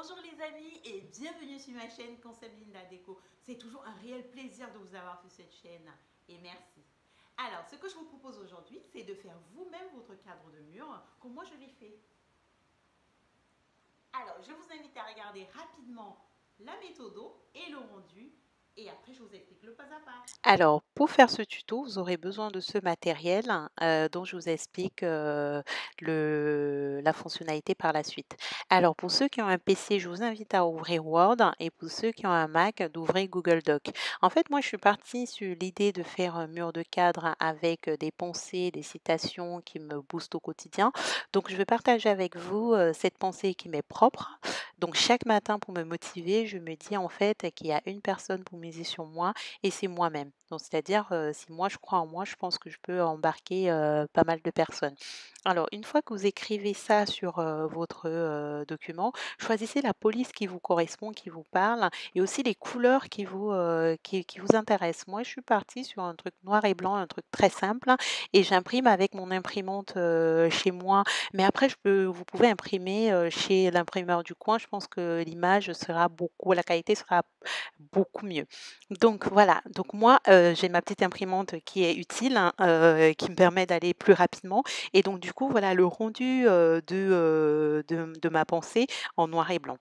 Bonjour les amis et bienvenue sur ma chaîne Concept Linda Déco. C'est toujours un réel plaisir de vous avoir sur cette chaîne et merci. Alors, ce que je vous propose aujourd'hui, c'est de faire vous-même votre cadre de mur comme moi je l'ai fait. Alors, je vous invite à regarder rapidement la méthode et le rendu et après je vous explique le pas à pas. Alors, pour faire ce tuto, vous aurez besoin de ce matériel dont je vous explique la fonctionnalité par la suite. Alors, pour ceux qui ont un PC, je vous invite à ouvrir Word et pour ceux qui ont un Mac, d'ouvrir Google Doc. En fait, moi, je suis partie sur l'idée de faire un mur de cadre avec des pensées, des citations qui me boostent au quotidien. Donc, je vais partager avec vous cette pensée qui m'est propre. Donc, chaque matin, pour me motiver, je me dis en fait qu'il y a une personne pour miser sur moi et c'est moi-même. Donc c'est-à-dire, si moi je crois en moi, je pense que je peux embarquer, pas mal de personnes. Alors une fois que vous écrivez ça sur, votre, document, choisissez la police qui vous correspond, qui vous parle et aussi les couleurs qui vous intéressent. Moi, je suis partie sur un truc noir et blanc, un truc très simple et j'imprime avec mon imprimante, chez moi. Mais après vous pouvez imprimer, chez l'imprimeur du coin. Je pense que la qualité sera beaucoup mieux. Donc voilà, donc moi, j'ai ma petite imprimante qui est utile, hein, qui me permet d'aller plus rapidement et donc du coup, voilà le rendu, de ma pensée en noir et blanc.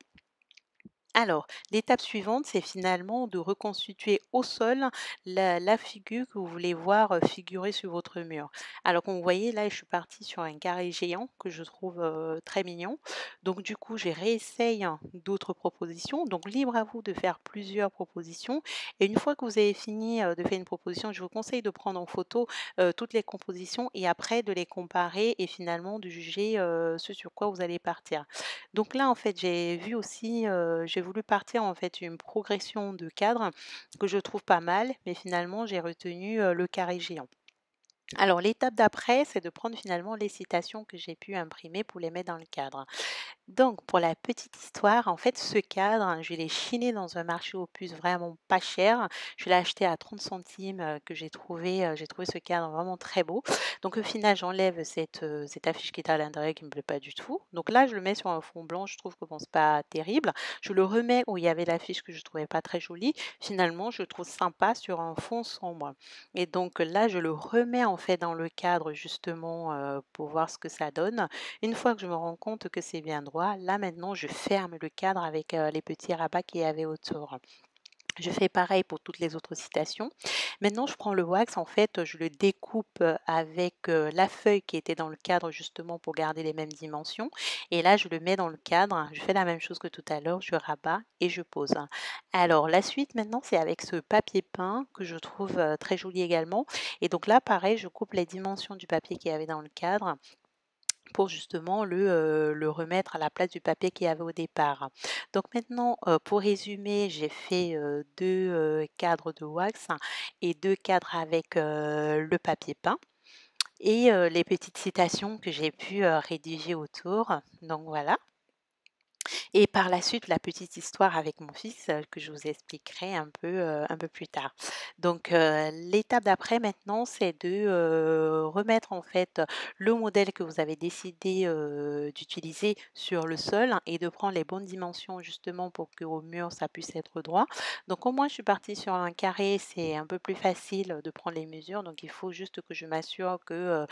Alors, l'étape suivante, c'est finalement de reconstituer au sol la figure que vous voulez voir figurer sur votre mur. Alors, comme vous voyez, là, je suis partie sur un carré géant que je trouve très mignon. Donc, du coup, je réessaye d'autres propositions. Donc, libre à vous de faire plusieurs propositions. Et une fois que vous avez fini de faire une proposition, je vous conseille de prendre en photo toutes les compositions et après de les comparer et finalement de juger ce sur quoi vous allez partir. Donc là, en fait, j'ai voulu partir en fait une progression de cadres que je trouve pas mal, mais finalement j'ai retenu, le carré géant. Alors l'étape d'après, c'est de prendre finalement les citations que j'ai pu imprimer pour les mettre dans le cadre. Donc, pour la petite histoire, en fait, ce cadre, je l'ai chiné dans un marché aux puces vraiment pas cher. Je l'ai acheté à 30 centimes que j'ai trouvé ce cadre vraiment très beau. Donc, au final, j'enlève cette affiche qui est à l'intérieur qui me plaît pas du tout. Donc là, je le mets sur un fond blanc. Je trouve que bon, c'est pas terrible. Je le remets où il y avait l'affiche que je trouvais pas très jolie. Finalement, je le trouve sympa sur un fond sombre. Et donc là, je le remets en fait dans le cadre justement pour voir ce que ça donne. Une fois que je me rends compte que c'est bien droit, là maintenant je ferme le cadre avec, les petits rabats qu'il y avait autour. Je fais pareil pour toutes les autres citations. Maintenant, je prends le wax, en fait, je le découpe, avec, la feuille qui était dans le cadre justement pour garder les mêmes dimensions et là, je le mets dans le cadre. Je fais la même chose que tout à l'heure, je rabats et je pose. Alors la suite maintenant, c'est avec ce papier peint que je trouve, très joli également et donc là, pareil, je coupe les dimensions du papier qu'il y avait dans le cadre pour justement le remettre à la place du papier qu'il y avait au départ. Donc maintenant, pour résumer, j'ai fait, 2, cadres de wax et 2 cadres avec, le papier peint et les petites citations que j'ai pu, rédiger autour. Donc voilà. Et par la suite, la petite histoire avec mon fils, que je vous expliquerai un peu plus tard. Donc, l'étape d'après maintenant, c'est de, remettre en fait, le modèle que vous avez décidé, d'utiliser sur le sol et de prendre les bonnes dimensions justement pour qu'au mur ça puisse être droit. Donc au moins je suis partie sur un carré, c'est un peu plus facile de prendre les mesures, donc il faut juste que je m'assure que,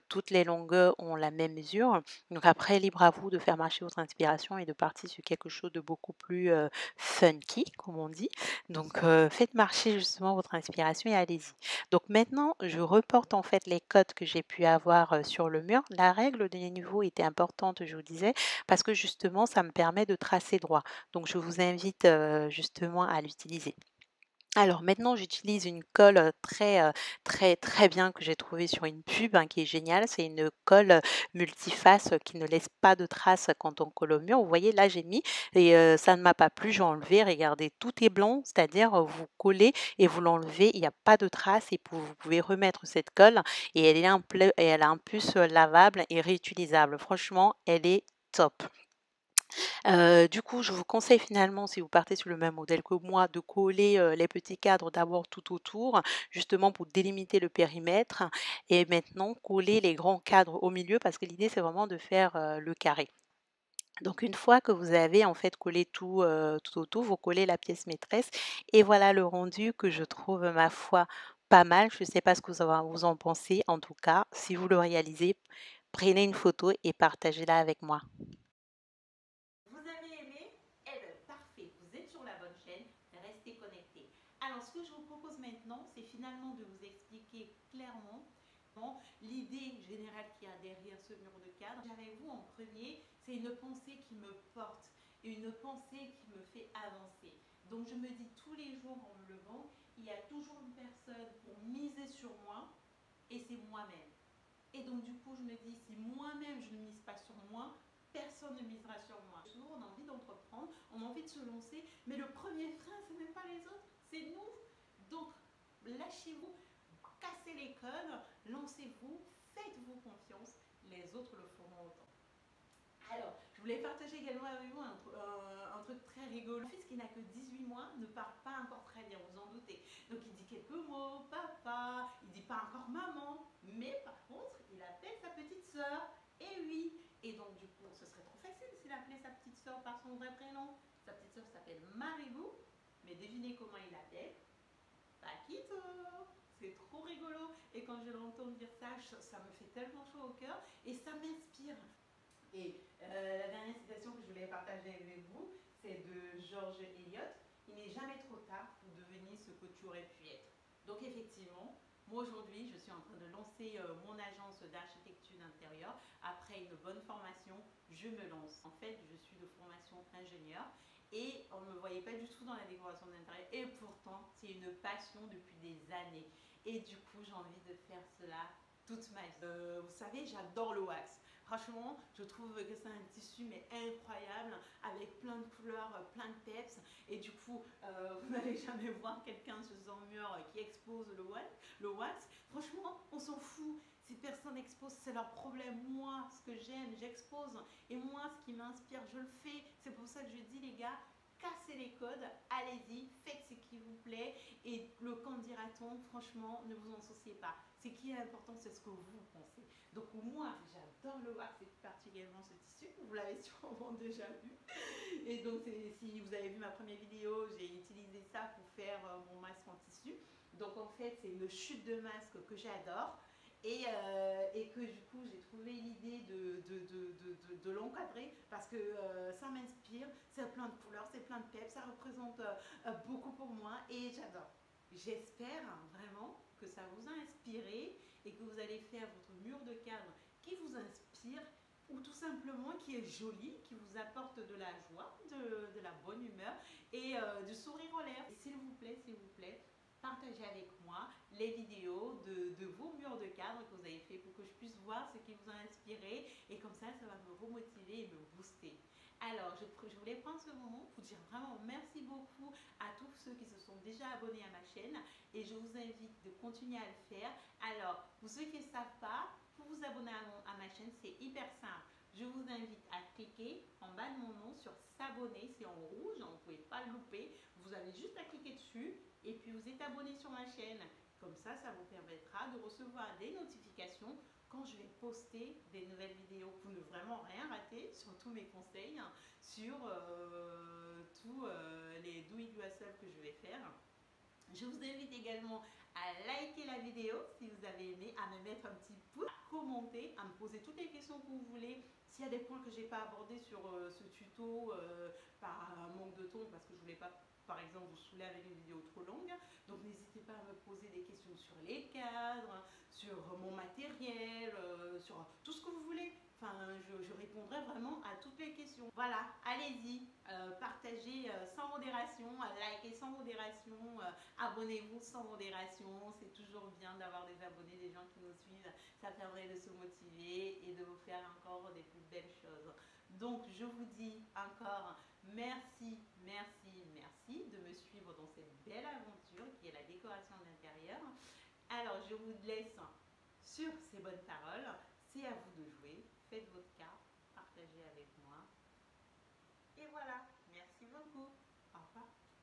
toutes les longueurs ont la même mesure. Donc après, libre à vous de faire marcher votre inspiration et de partir sur quelque chose de beaucoup plus, funky, comme on dit. Donc, faites marcher justement votre inspiration et allez-y. Donc maintenant, je reporte en fait les codes que j'ai pu avoir, sur le mur. La règle des niveaux était importante, je vous disais, parce que justement, ça me permet de tracer droit. Donc je vous invite, justement à l'utiliser. Alors maintenant, j'utilise une colle, très bien que j'ai trouvée sur une pub, hein, qui est géniale. C'est une colle, multiface, qui ne laisse pas de traces quand on colle au mur. Vous voyez, là, j'ai mis et ça ne m'a pas plu, j'ai enlevé. Regardez, tout est blanc, c'est-à-dire, vous collez et vous l'enlevez, il n'y a pas de traces et vous pouvez remettre cette colle et elle a un plus, lavable et réutilisable. Franchement, elle est top. Du coup, je vous conseille finalement, si vous partez sur le même modèle que moi, de coller, les petits cadres d'abord tout autour, justement pour délimiter le périmètre et maintenant coller les grands cadres au milieu parce que l'idée, c'est vraiment de faire, le carré. Donc une fois que vous avez en fait collé tout autour, vous collez la pièce maîtresse et voilà le rendu que je trouve, ma foi, pas mal. Je ne sais pas ce que vous en pensez. En tout cas, si vous le réalisez, prenez une photo et partagez-la avec moi. Vous avez aimé? Eh bien, parfait, vous êtes sur la bonne chaîne, restez connectés. Alors, ce que je vous propose maintenant, c'est finalement de vous expliquer clairement l'idée générale qu'il y a derrière ce mur de cadre. Avec vous en premier, c'est une pensée qui me porte, une pensée qui me fait avancer. Donc, je me dis tous les jours en me levant, il y a toujours une personne pour miser sur moi, et c'est moi-même. Et donc, du coup, je me dis, si moi-même je ne mise pas sur moi, personne ne misera sur moi. Toujours, on a envie d'entreprendre, on a envie de se lancer, mais le premier frein, c'est même pas les autres, c'est nous. Donc, lâchez-vous, cassez les codes, lancez-vous, faites-vous confiance, les autres le feront autant. Alors, je voulais partager également avec vous un truc très rigolo. Mon fils qui n'a que 18 mois ne parle pas encore très bien, vous en doutez. Donc il dit quelques mots, papa, il dit pas encore maman, mais par contre, il appelle sa petite sœur. Et oui. Et donc du coup, ce serait trop facile s'il appelait sa petite sœur par son vrai prénom. Sa petite sœur s'appelle Maribou, mais devinez comment il l'appelle? Paquito. C'est trop rigolo. Et quand je l'entends dire ça, ça me fait tellement chaud au cœur et ça m'inspire. Et la dernière citation que je voulais partager avec vous, c'est de George Eliot. Il n'est jamais trop tard pour devenir ce que tu aurais pu être. Donc effectivement, moi aujourd'hui, je suis en train de lancer mon agence d'architecture d'intérieur. Après une bonne formation, je me lance. En fait, je suis de formation ingénieur et on ne me voyait pas du tout dans la décoration d'intérieur. Et pourtant, c'est une passion depuis des années. Et du coup, j'ai envie de faire cela toute ma vie. Vous savez, j'adore le wax. Franchement, je trouve que c'est un tissu mais incroyable avec plein de couleurs, plein de peps. Et du coup, vous n'allez jamais voir quelqu'un sur son mur qui expose le wax. Franchement, on s'en fout. Si personne expose, c'est leur problème. Moi, ce que j'aime, j'expose. Et moi, ce qui m'inspire, je le fais. C'est pour ça que je dis, les gars, cassez les codes, allez-y, faites ce qui vous plaît. Et le quand dira-t-on, franchement, ne vous en souciez pas. Ce qui est important, c'est ce que vous pensez. Donc moi, j'adore le wax et particulièrement ce tissu. Vous l'avez sûrement déjà vu. Et donc, si vous avez vu ma première vidéo, j'ai utilisé ça pour faire mon masque en tissu. Donc en fait, c'est une chute de masque que j'adore. Et que du coup j'ai trouvé l'idée de l'encadrer parce que ça m'inspire, c'est plein de couleurs, c'est plein de peps, ça représente beaucoup pour moi et j'adore. J'espère vraiment que ça vous a inspiré et que vous allez faire votre mur de cadre qui vous inspire ou tout simplement qui est joli, qui vous apporte de la joie, de la bonne humeur et du sourire aux lèvres. S'il vous plaît, partagez avec moi les vidéos de vos murs de cadre que vous avez fait pour que je puisse voir ce qui vous a inspiré et comme ça va me remotiver et me booster. Alors, je voulais prendre ce moment pour dire vraiment merci beaucoup à tous ceux qui se sont déjà abonnés à ma chaîne et je vous invite de continuer à le faire. Alors, pour ceux qui ne savent pas, pour vous abonner à ma chaîne, c'est hyper simple. Je vous invite à cliquer en bas de mon nom sur s'abonner, c'est en rouge, vous ne pouvez pas le louper. Vous avez juste à cliquer dessus et puis vous êtes abonné sur ma chaîne. Comme ça vous permettra de recevoir des notifications quand je vais poster des nouvelles vidéos pour ne vraiment rien rater sur tous mes conseils, sur tous les do-it-yourself que je vais faire. Je vous invite également à liker la vidéo si vous avez aimé, à me mettre un petit pouce, à commenter, à me poser toutes les questions que vous voulez. S'il y a des points que je n'ai pas abordés sur ce tuto par manque de temps, parce que je ne voulais pas, par exemple, vous saouler avec une vidéo trop longue, donc n'hésitez pas à me poser des questions sur les cadres, sur mon matériel, sur tout ce que vous voulez. Enfin, je répondrai vraiment à toutes les questions. Voilà, allez-y, partagez sans modération, likez sans modération, abonnez-vous sans modération. C'est toujours bien d'avoir des abonnés, des gens qui nous suivent. Ça permet de se motiver et de vous faire encore des plus belles choses. Donc, je vous dis encore merci, merci, merci de me suivre dans cette belle aventure qui est la décoration d'intérieur. Alors, je vous laisse sur ces bonnes paroles. C'est à vous de jouer. Faites votre